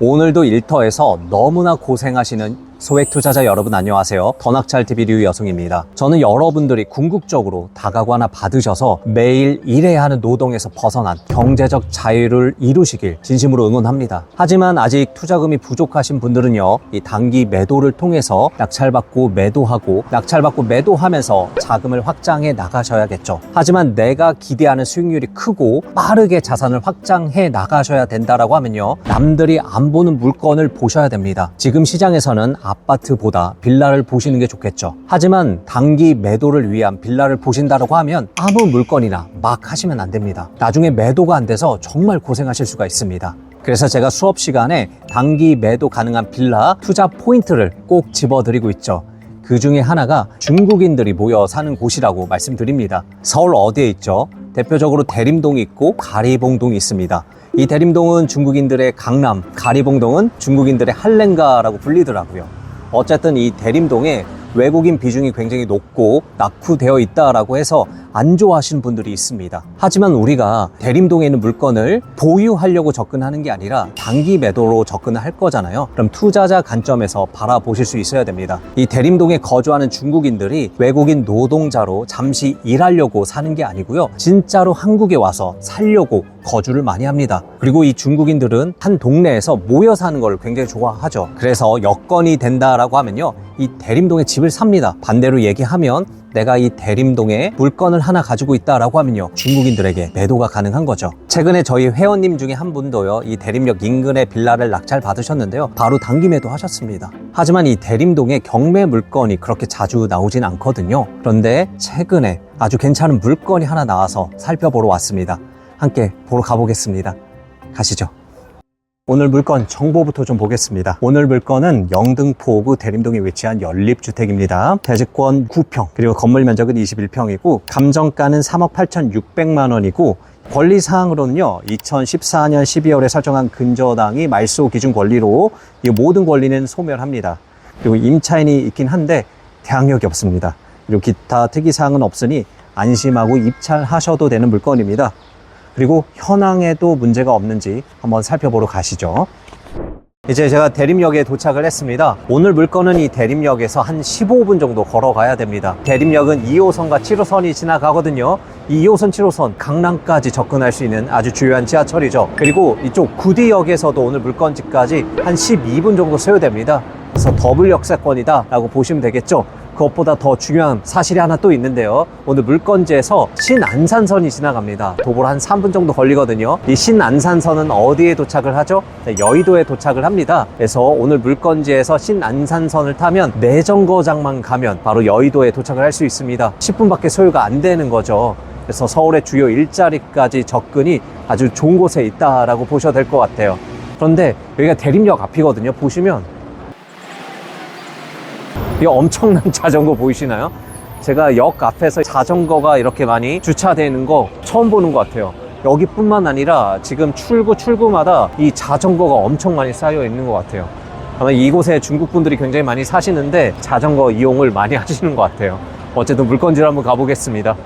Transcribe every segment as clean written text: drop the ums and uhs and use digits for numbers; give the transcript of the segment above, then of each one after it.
오늘도 일터에서 너무나 고생하시는 소액 투자자 여러분 안녕하세요. 더낙찰TV 류여승입니다. 저는 여러분들이 궁극적으로 다가구 하나 받으셔서 매일 일해야 하는 노동에서 벗어난 경제적 자유를 이루시길 진심으로 응원합니다. 하지만 아직 투자금이 부족하신 분들은요, 이 단기 매도를 통해서 낙찰받고 매도하고 낙찰받고 매도하면서 자금을 확장해 나가셔야겠죠. 하지만 내가 기대하는 수익률이 크고 빠르게 자산을 확장해 나가셔야 된다라고 하면요, 남들이 안 보는 물건을 보셔야 됩니다. 지금 시장에서는 아파트보다 빌라를 보시는 게 좋겠죠. 하지만 단기 매도를 위한 빌라를 보신다고 하면 아무 물건이나 막 하시면 안 됩니다. 나중에 매도가 안 돼서 정말 고생하실 수가 있습니다. 그래서 제가 수업 시간에 단기 매도 가능한 빌라 투자 포인트를 꼭 집어드리고 있죠. 그 중에 하나가 중국인들이 모여 사는 곳이라고 말씀드립니다. 서울 어디에 있죠? 대표적으로 대림동이 있고 가리봉동이 있습니다. 이 대림동은 중국인들의 강남, 가리봉동은 중국인들의 할렌가라고 불리더라고요. 어쨌든 이 대림동에 외국인 비중이 굉장히 높고 낙후되어 있다라고 해서 안 좋아하시는 분들이 있습니다. 하지만 우리가 대림동에 있는 물건을 보유하려고 접근하는 게 아니라 단기 매도로 접근을 할 거잖아요. 그럼 투자자 관점에서 바라보실 수 있어야 됩니다. 이 대림동에 거주하는 중국인들이 외국인 노동자로 잠시 일하려고 사는 게 아니고요, 진짜로 한국에 와서 살려고 거주를 많이 합니다. 그리고 이 중국인들은 한 동네에서 모여 사는 걸 굉장히 좋아하죠. 그래서 여건이 된다라고 하면요, 이 대림동에 집을 삽니다. 반대로 얘기하면 내가 이 대림동에 물건을 하나 가지고 있다라고 하면요, 중국인들에게 매도가 가능한 거죠. 최근에 저희 회원님 중에 한 분도요, 이 대림역 인근의 빌라를 낙찰 받으셨는데요, 바로 단기 매도 하셨습니다. 하지만 이 대림동에 경매 물건이 그렇게 자주 나오진 않거든요. 그런데 최근에 아주 괜찮은 물건이 하나 나와서 살펴보러 왔습니다. 함께 보러 가보겠습니다. 가시죠. 오늘 물건 정보부터 좀 보겠습니다. 오늘 물건은 영등포구 대림동에 위치한 연립주택입니다. 대지권 9평, 그리고 건물 면적은 21평이고 감정가는 3억 8,600만 원이고 권리사항으로는요, 2014년 12월에 설정한 근저당이 말소 기준 권리로 이 모든 권리는 소멸합니다. 그리고 임차인이 있긴 한데 대항력이 없습니다. 그리고 기타 특이사항은 없으니 안심하고 입찰하셔도 되는 물건입니다. 그리고 현황에도 문제가 없는지 한번 살펴보러 가시죠. 이제 제가 대림역에 도착을 했습니다. 오늘 물건은 이 대림역에서 한 15분 정도 걸어가야 됩니다. 대림역은 2호선과 7호선이 지나가거든요. 이 2호선, 7호선 강남까지 접근할 수 있는 아주 주요한 지하철이죠. 그리고 이쪽 구디역에서도 오늘 물건지까지 한 12분 정도 소요됩니다. 그래서 더블 역세권이다 라고 보시면 되겠죠. 그것보다 더 중요한 사실이 하나 또 있는데요. 오늘 물건지에서 신안산선이 지나갑니다. 도보로 한 3분 정도 걸리거든요. 이 신안산선은 어디에 도착을 하죠? 여의도에 도착을 합니다. 그래서 오늘 물건지에서 신안산선을 타면 내정거장만 가면 바로 여의도에 도착을 할 수 있습니다. 10분밖에 소요가 안 되는 거죠. 그래서 서울의 주요 일자리까지 접근이 아주 좋은 곳에 있다라고 보셔도 될 것 같아요. 그런데 여기가 대림역 앞이거든요. 보시면 이 엄청난 자전거 보이시나요? 제가 역 앞에서 자전거가 이렇게 많이 주차되어 있는 거 처음 보는 것 같아요. 여기뿐만 아니라 지금 출구마다 이 자전거가 엄청 많이 쌓여 있는 것 같아요. 아마 이곳에 중국 분들이 굉장히 많이 사시는데 자전거 이용을 많이 하시는 것 같아요. 어쨌든 물건지를 한번 가보겠습니다.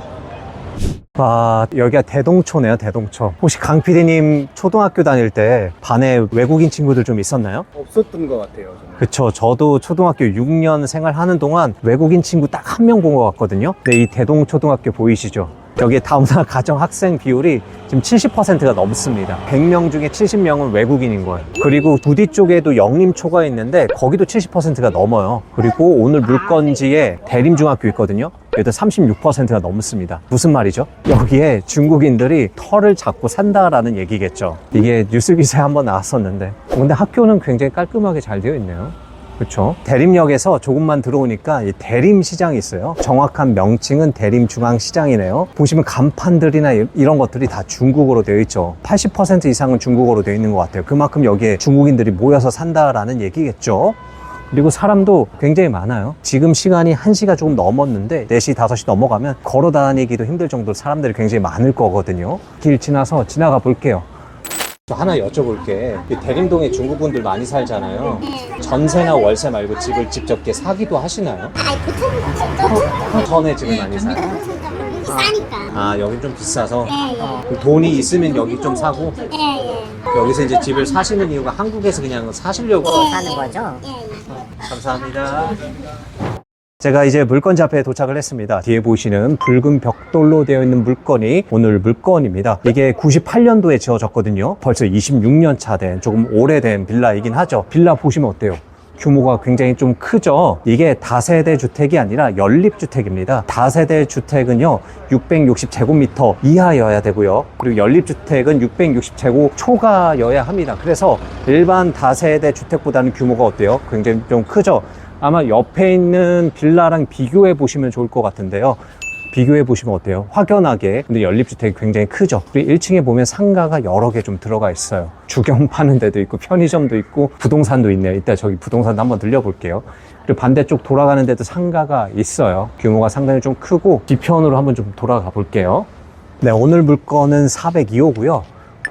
와, 여기가 대동초네요. 대동초. 혹시 강 PD님 초등학교 다닐 때 반에 외국인 친구들 좀 있었나요? 없었던 것 같아요. 저는. 그쵸. 저도 초등학교 6년 생활하는 동안 외국인 친구 딱 한 명 본 것 같거든요. 근데 이 대동초등학교 보이시죠? 여기에 다문화 가정 학생 비율이 지금 70%가 넘습니다. 100명 중에 70명은 외국인인 거예요. 그리고 부디 쪽에도 영림초가 있는데 거기도 70%가 넘어요. 그리고 오늘 물건지에 대림중학교 있거든요. 여기도 36%가 넘습니다. 무슨 말이죠? 여기에 중국인들이 터를 잡고 산다라는 얘기겠죠. 이게 뉴스 기사에 한번 나왔었는데, 근데 학교는 굉장히 깔끔하게 잘 되어 있네요. 그렇죠. 대림역에서 조금만 들어오니까 이 대림시장이 있어요. 정확한 명칭은 대림중앙시장이네요. 보시면 간판들이나 이런 것들이 다 중국어로 되어 있죠. 80% 이상은 중국어로 되어 있는 것 같아요. 그만큼 여기에 중국인들이 모여서 산다라는 얘기겠죠. 그리고 사람도 굉장히 많아요. 지금 시간이 1시가 조금 넘었는데 4시, 5시 넘어가면 걸어 다니기도 힘들 정도로 사람들이 굉장히 많을 거거든요. 길 지나서 지나가 볼게요. 저 하나 여쭤볼게. 대림동에 중국분들 많이 살잖아요. 전세나 월세 말고 집을 직접 이렇게 사기도 하시나요? 보통 전에 집을 많이 사요? 싸니까. 아, 여기 좀 비싸서? 예, 예. 돈이 있으면 여기 좀 사고? 예, 예. 여기서 이제 집을 사시는 이유가 한국에서 그냥 사시려고 사는 거죠? 감사합니다. 제가 이제 물건지 앞에 도착을 했습니다. 뒤에 보시는 붉은 벽돌로 되어 있는 물건이 오늘 물건입니다. 이게 98년도에 지어졌거든요. 벌써 26년 차 된 조금 오래된 빌라이긴 하죠. 빌라 보시면 어때요? 규모가 굉장히 좀 크죠. 이게 다세대 주택이 아니라 연립주택입니다. 다세대 주택은요 660제곱미터 이하여야 되고요, 그리고 연립주택은 660제곱 초과여야 합니다. 그래서 일반 다세대 주택보다는 규모가 어때요? 굉장히 좀 크죠. 아마 옆에 있는 빌라랑 비교해 보시면 좋을 것 같은데요. 비교해 보시면 어때요? 확연하게. 근데 연립주택이 굉장히 크죠. 그리고 1층에 보면 상가가 여러 개 좀 들어가 있어요. 주경 파는 데도 있고 편의점도 있고 부동산도 있네요. 이따 저기 부동산도 한번 들려볼게요. 그리고 반대쪽 돌아가는 데도 상가가 있어요. 규모가 상당히 좀 크고 뒤편으로 한번 좀 돌아가 볼게요. 네, 오늘 물건은 402호고요.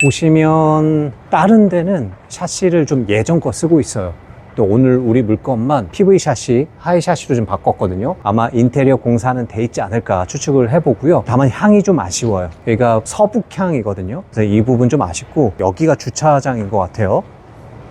보시면 다른 데는 샤시를 좀 예전 거 쓰고 있어요. 또 오늘 우리 물건만 PV 샤시, 하이 샤시로 좀 바꿨거든요. 아마 인테리어 공사는 돼 있지 않을까 추측을 해보고요. 다만 향이 좀 아쉬워요. 여기가 서북향이거든요. 그래서 이 부분 좀 아쉽고, 여기가 주차장인 것 같아요.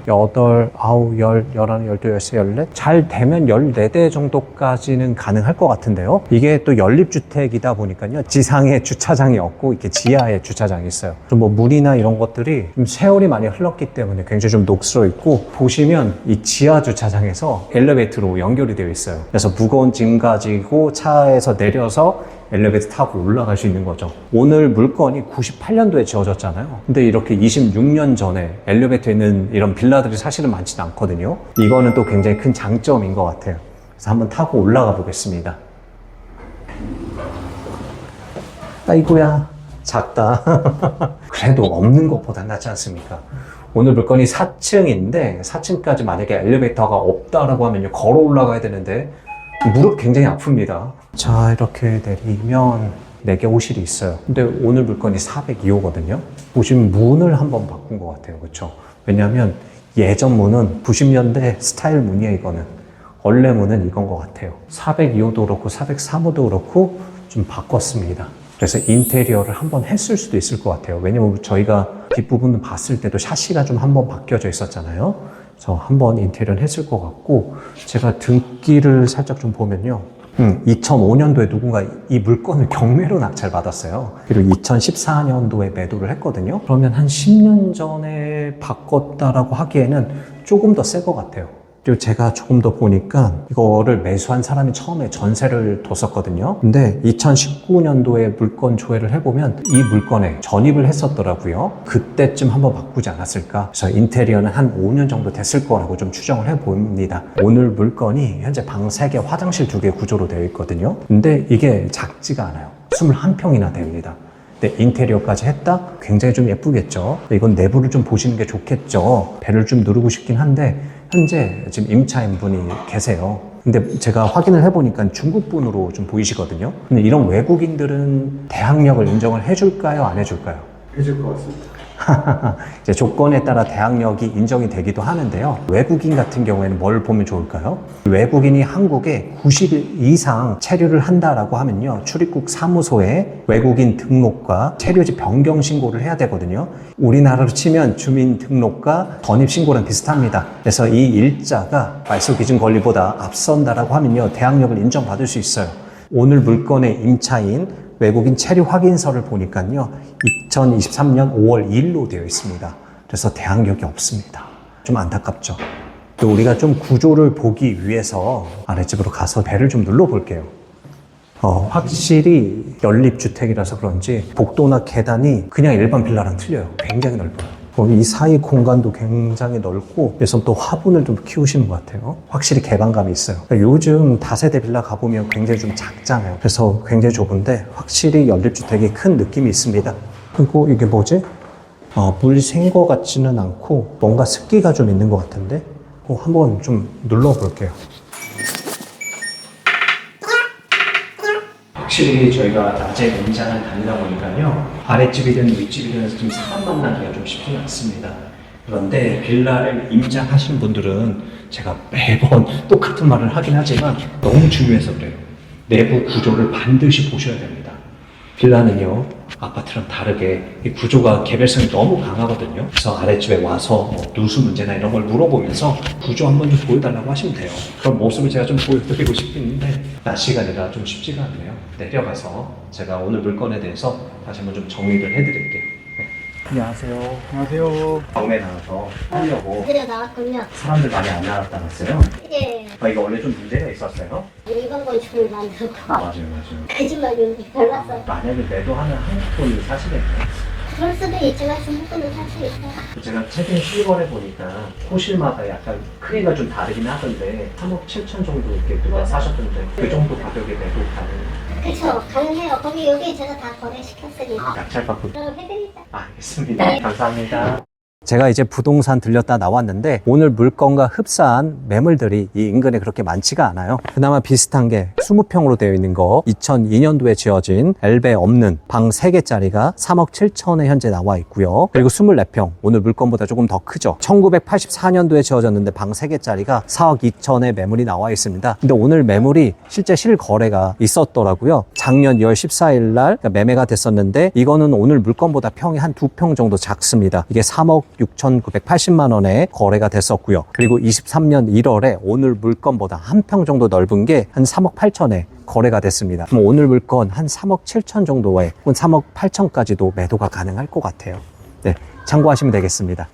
8, 9, 10, 11, 12, 13, 14. 잘 되면 14대 정도까지는 가능할 것 같은데요. 이게 또 연립주택이다 보니까요. 지상에 주차장이 없고 이렇게 지하에 주차장이 있어요. 좀 뭐 물이나 이런 것들이 좀 세월이 많이 흘렀기 때문에 굉장히 좀 녹슬어 있고, 보시면 이 지하 주차장에서 엘리베이터로 연결이 되어 있어요. 그래서 무거운 짐 가지고 차에서 내려서 엘리베이터 타고 올라갈 수 있는 거죠. 오늘 물건이 98년도에 지어졌잖아요. 근데 이렇게 26년 전에 엘리베이터 있는 이런 빌라들이 사실은 많지는 않거든요. 이거는 또 굉장히 큰 장점인 것 같아요. 그래서 한번 타고 올라가 보겠습니다. 아이고야, 작다. 그래도 없는 것보다 낫지 않습니까? 오늘 물건이 4층인데 4층까지 만약에 엘리베이터가 없다라고 하면요, 걸어 올라가야 되는데 무릎 굉장히 아픕니다. 자, 이렇게 내리면 4개 호실이 있어요. 근데 오늘 물건이 402호거든요. 보시면 문을 한번 바꾼 것 같아요. 그렇죠? 왜냐하면 예전 문은 90년대 스타일 문이에요. 이거는 원래 문은 이건 것 같아요. 402호도 그렇고 403호도 그렇고 좀 바꿨습니다. 그래서 인테리어를 한번 했을 수도 있을 것 같아요. 왜냐면 저희가 뒷부분을 봤을 때도 샤시가 좀 한번 바뀌어져 있었잖아요. 그래서 한번 인테리어를 했을 것 같고, 제가 등기를 살짝 좀 보면요. 2005년도에 누군가 이 물건을 경매로 낙찰받았어요. 그리고 2014년도에 매도를 했거든요. 그러면 한 10년 전에 바꿨다라고 하기에는 조금 더 새 것 같아요. 그리고 제가 조금 더 보니까 이거를 매수한 사람이 처음에 전세를 뒀었거든요. 근데 2019년도에 물건 조회를 해보면 이 물건에 전입을 했었더라고요. 그때쯤 한번 바꾸지 않았을까. 그래서 인테리어는 한 5년 정도 됐을 거라고 좀 추정을 해봅니다. 오늘 물건이 현재 방 3개, 화장실 2개 구조로 되어 있거든요. 근데 이게 작지가 않아요. 21평이나 됩니다. 근데 인테리어까지 했다? 굉장히 좀 예쁘겠죠. 이건 내부를 좀 보시는 게 좋겠죠. 배를 좀 누르고 싶긴 한데 현재 지금 임차인 분이 계세요. 근데 제가 확인을 해보니까 중국분으로 좀 보이시거든요. 근데 이런 외국인들은 대항력을 인정을 해줄까요? 안 해줄까요? 해줄 것 같습니다. 이제 조건에 따라 대항력이 인정이 되기도 하는데요. 외국인 같은 경우에는 뭘 보면 좋을까요? 외국인이 한국에 90일 이상 체류를 한다라고 하면요, 출입국 사무소에 외국인 등록과 체류지 변경 신고를 해야 되거든요. 우리나라로 치면 주민등록과 전입신고랑 비슷합니다. 그래서 이 일자가 말소기준 권리보다 앞선다라고 하면요, 대항력을 인정받을 수 있어요. 오늘 물건의 임차인 외국인 체류 확인서를 보니까요, 2023년 5월 2일로 되어 있습니다. 그래서 대항력이 없습니다. 좀 안타깝죠. 또 우리가 좀 구조를 보기 위해서 아랫집으로 가서 배를 좀 눌러볼게요. 확실히 연립주택이라서 그런지 복도나 계단이 그냥 일반 빌라랑 틀려요. 굉장히 넓어요. 이 사이 공간도 굉장히 넓고, 그래서 또 화분을 좀 키우시는 것 같아요. 확실히 개방감이 있어요. 요즘 다세대 빌라 가보면 굉장히 좀 작잖아요. 그래서 굉장히 좁은데 확실히 연립주택이 큰 느낌이 있습니다. 그리고 이게 뭐지? 물 샌 것 같지는 않고 뭔가 습기가 좀 있는 것 같은데 한번 좀 눌러볼게요. 확실히 저희가 낮에 임장을 다니다 보니까요, 아랫집이든 윗집이든 좀 사람 만나기가 좀 쉽지 않습니다. 그런데 빌라를 임장하시는 분들은 제가 매번 똑같은 말을 하긴 하지만 너무 중요해서 그래요. 내부 구조를 반드시 보셔야 됩니다. 빌라는요, 아파트랑 다르게 이 구조가 개별성이 너무 강하거든요. 그래서 아랫집에 와서 뭐 누수 문제나 이런 걸 물어보면서 구조 한번 좀 보여달라고 하시면 돼요. 그런 모습을 제가 좀 보여드리고 싶은데 낮 시간이라 좀 쉽지가 않네요. 내려가서 제가 오늘 물건에 대해서 다시 한번 좀 정리를 해드릴게요. 네. 안녕하세요. 안녕하세요. 경매 나와서 하려고 그래 나왔군요. 사람들 많이 안 나왔다면서요? 예. 이거 원래 좀 문제가 있었어요? 일반 건축을 만들고 맞아요. 거짓말이 별났어요. 만약에 매도하면 한국 돈 사시겠네요. 그럴 수도 있지만 중국분은 살 수 있어요. 제가 최근 실거래 보니까 호실마다 약간 크기가 좀 다르긴 하던데 3억 7천 정도 이렇게 누가 사셨던데 그 정도 가격에 매도 가능? 그쵸, 가능해요. 거기 여기 제가 다 거래시켰으니까. 낙찰받고 그럼 해드릴게요. 알겠습니다. 네. 감사합니다. 제가 이제 부동산 들렸다 나왔는데 오늘 물건과 흡사한 매물들이 이 인근에 그렇게 많지가 않아요. 그나마 비슷한 게 20평으로 되어 있는 거 2002년도에 지어진 엘베 없는 방 3개짜리가 3억 7천에 현재 나와 있고요. 그리고 24평 오늘 물건보다 조금 더 크죠. 1984년도에 지어졌는데 방 3개짜리가 4억 2천에 매물이 나와 있습니다. 근데 오늘 매물이 실제 실거래가 있었더라고요. 작년 2월 14일 날 매매가 됐었는데 이거는 오늘 물건보다 평이 한 2평 정도 작습니다. 이게 3억 6,980만 원에 거래가 됐었고요. 그리고 23년 1월에 오늘 물건보다 한 평 정도 넓은 게 한 3억 8천에 거래가 됐습니다. 그럼 오늘 물건 한 3억 7천 정도에 3억 8천까지도 매도가 가능할 것 같아요. 네, 참고하시면 되겠습니다.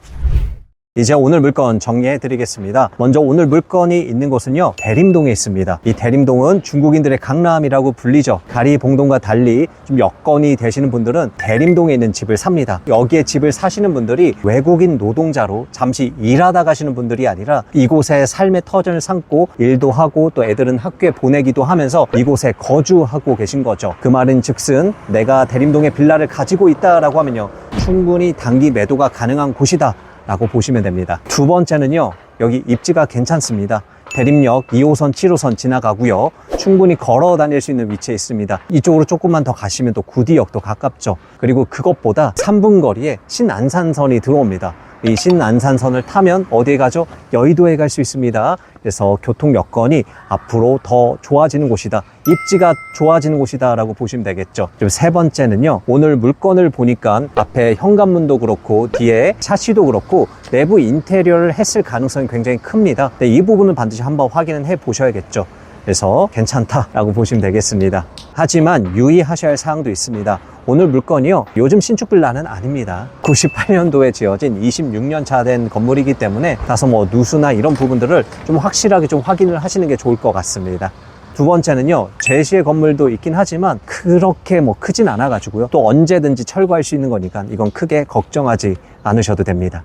이제 오늘 물건 정리해 드리겠습니다. 먼저 오늘 물건이 있는 곳은요, 대림동에 있습니다. 이 대림동은 중국인들의 강남이라고 불리죠. 가리봉동과 달리 좀 여건이 되시는 분들은 대림동에 있는 집을 삽니다. 여기에 집을 사시는 분들이 외국인 노동자로 잠시 일하다 가시는 분들이 아니라 이곳에 삶의 터전을 삼고 일도 하고 또 애들은 학교에 보내기도 하면서 이곳에 거주하고 계신 거죠. 그 말은 즉슨 내가 대림동에 빌라를 가지고 있다라고 하면요, 충분히 단기 매도가 가능한 곳이다 라고 보시면 됩니다. 두 번째는요, 여기 입지가 괜찮습니다. 대림역 2호선, 7호선 지나가고요. 충분히 걸어 다닐 수 있는 위치에 있습니다. 이쪽으로 조금만 더 가시면 또 구디역도 가깝죠. 그리고 그것보다 3분 거리에 신안산선이 들어옵니다. 이 신안산선을 타면 어디에 가죠? 여의도에 갈 수 있습니다. 그래서 교통 여건이 앞으로 더 좋아지는 곳이다. 입지가 좋아지는 곳이다 라고 보시면 되겠죠. 그리고 세 번째는요, 오늘 물건을 보니까 앞에 현관문도 그렇고 뒤에 샤시도 그렇고 내부 인테리어를 했을 가능성이 굉장히 큽니다. 근데 이 부분은 반드시 한번 확인을 해 보셔야겠죠. 그래서 괜찮다라고 보시면 되겠습니다. 하지만 유의하셔야 할 사항도 있습니다. 오늘 물건이요, 요즘 신축 빌라는 아닙니다. 98년도에 지어진 26년 차 된 건물이기 때문에 다소 뭐 누수나 이런 부분들을 좀 확실하게 좀 확인을 하시는 게 좋을 것 같습니다. 두 번째는요, 제시의 건물도 있긴 하지만 그렇게 뭐 크진 않아 가지고요, 또 언제든지 철거할 수 있는 거니까 이건 크게 걱정하지 않으셔도 됩니다.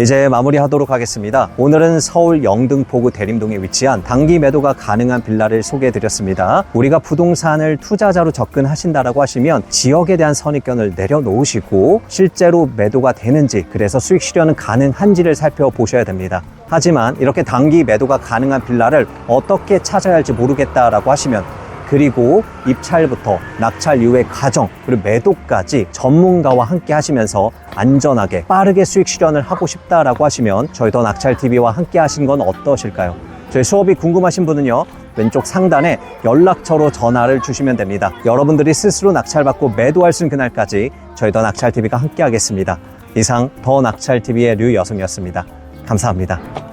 이제 마무리하도록 하겠습니다. 오늘은 서울 영등포구 대림동에 위치한 단기 매도가 가능한 빌라를 소개해드렸습니다. 우리가 부동산을 투자자로 접근하신다라고 하시면 지역에 대한 선입견을 내려놓으시고 실제로 매도가 되는지, 그래서 수익 실현은 가능한지를 살펴보셔야 됩니다. 하지만 이렇게 단기 매도가 가능한 빌라를 어떻게 찾아야 할지 모르겠다라고 하시면, 그리고 입찰부터 낙찰 이후의 과정, 그리고 매도까지 전문가와 함께 하시면서 안전하게 빠르게 수익 실현을 하고 싶다라고 하시면 저희 더 낙찰TV와 함께 하신 건 어떠실까요? 저희 수업이 궁금하신 분은요, 왼쪽 상단에 연락처로 전화를 주시면 됩니다. 여러분들이 스스로 낙찰받고 매도할 수 있는 그날까지 저희 더 낙찰TV가 함께 하겠습니다. 이상 더 낙찰TV의 류여승이었습니다. 감사합니다.